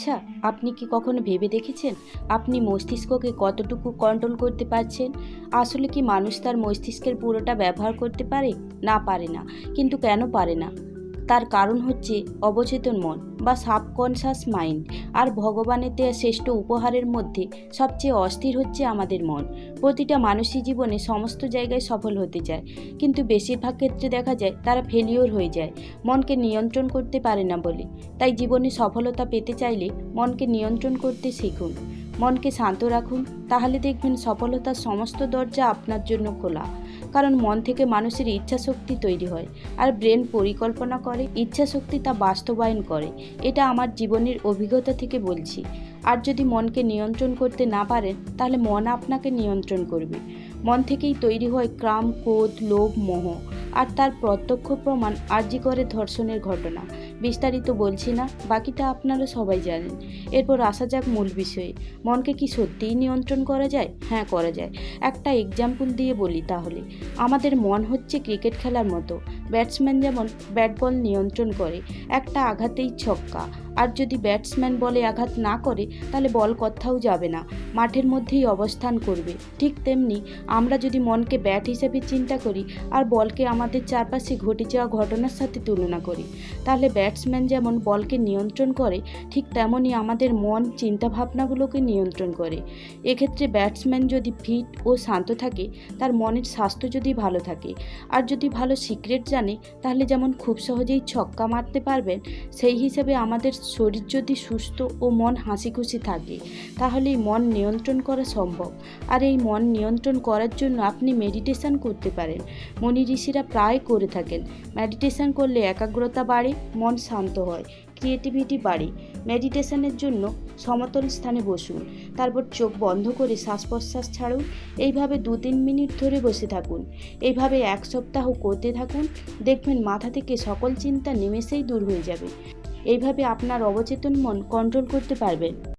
আচ্ছা, আপনি কি কখনো ভেবে দেখেছেন আপনি মস্তিষ্ককে কতটুকু কন্ট্রোল করতে পারছেন? আসলে কি মানুষ তার মস্তিষ্কের পুরোটা ব্যবহার করতে পারে? না, পারে না। কিন্তু কেন পারে না? তার কারণ হচ্ছে অবচেতন মন বা সাবকনশাস মাইন্ড। আর ভগবানের দেয়া শ্রেষ্ঠ উপহারের মধ্যে সবচেয়ে অস্থির হচ্ছে আমাদের মন। প্রতিটা মানুষই জীবনে সমস্ত জায়গায় সফল হতে চায়, কিন্তু বেশিরভাগ ক্ষেত্রে দেখা যায় তারা ফেলিওর হয়ে যায় মনকে নিয়ন্ত্রণ করতে পারে না বলে। তাই জীবনে সফলতা পেতে চাইলে মনকে নিয়ন্ত্রণ করতে শিখুন। মনকে শান্ত রাখুন, তাহলে দেখবেন সফলতার সমস্ত দরজা আপনার জন্য খোলা। কারণ মন থেকে মানুষের ইচ্ছাশক্তি তৈরি হয়, আর ব্রেন পরিকল্পনা করে, ইচ্ছাশক্তি তা বাস্তবায়ন করে। এটা আমার জীবনের অভিজ্ঞতা থেকে বলছি। আর যদি মনকে নিয়ন্ত্রণ করতে না পারেন, তাহলে মন আপনাকে নিয়ন্ত্রণ করবে। মন থেকেই তৈরি হয় কাম, ক্রোধ, লোভ, মোহ। আর তার প্রত্যক্ষ প্রমাণ আরজি করে ধর্ষণের ঘটনা। বিস্তারিত বলছি না, বাকিটা আপনারা সবাই জানেন। এরপর আসা যাক মূল বিষয়ে। মনকে কি সত্যিই নিয়ন্ত্রণ করা যায়? হ্যাঁ, করা যায়। একটা এক্সাম্পল দিয়ে বলি তাহলে। আমাদের মন হচ্ছে ক্রিকেট খেলার মতো। ব্যাটসম্যান যেমন ব্যাট বল নিয়ন্ত্রণ করে, একটা আঘাতেই ছক্কা। আর যদি ব্যাটসম্যান বলে আঘাত না করে, তাহলে বল কোথাও যাবে না, মাঠের মধ্যেই অবস্থান করবে। ঠিক তেমনি আমরা যদি মনকে ব্যাট হিসেবে চিন্তা করি আর বলকে আমাদের চারপাশে ঘটে যাওয়া ঘটনার সাথে তুলনা করি, তাহলে ব্যাটসম্যান যেমন বলকে নিয়ন্ত্রণ করে, ঠিক তেমনই আমাদের মন চিন্তাভাবনাগুলোকে নিয়ন্ত্রণ করে। এক্ষেত্রে ব্যাটসম্যান যদি ফিট ও শান্ত থাকে, তার মনের স্বাস্থ্য যদি ভালো থাকে, আর যদি ভালো সিক্রেট জানে, তাহলে যেমন খুব সহজেই ছক্কা মারতে পারবেন, সেই হিসেবে আমাদের শরীর যদি সুস্থ ও মন হাসি খুশি থাকে, তাহলেই মন নিয়ন্ত্রণ করা সম্ভব। আর এই মন নিয়ন্ত্রণ করার জন্য আপনি মেডিটেশন করতে পারেন। মুনি ঋষিরা প্রায় করে থাকেন। মেডিটেশন করলে একাগ্রতা বাড়ে, মন শান্ত হয়, ক্রিয়েটিভিটি বাড়ে। মেডিটেশনের জন্য সমতল স্থানে বসুন, তারপর চোখ বন্ধ করে শ্বাস প্রশ্বাস ছাড়ুন। এইভাবে 2-3 মিনিট ধরে বসে থাকুন। এইভাবে 1 সপ্তাহ করতে থাকুন, দেখবেন মাথা থেকে সকল চিন্তা নিমেষেই দূর হয়ে যাবে। এইভাবে আপনার অবচেতন মন কন্ট্রোল করতে পারবেন।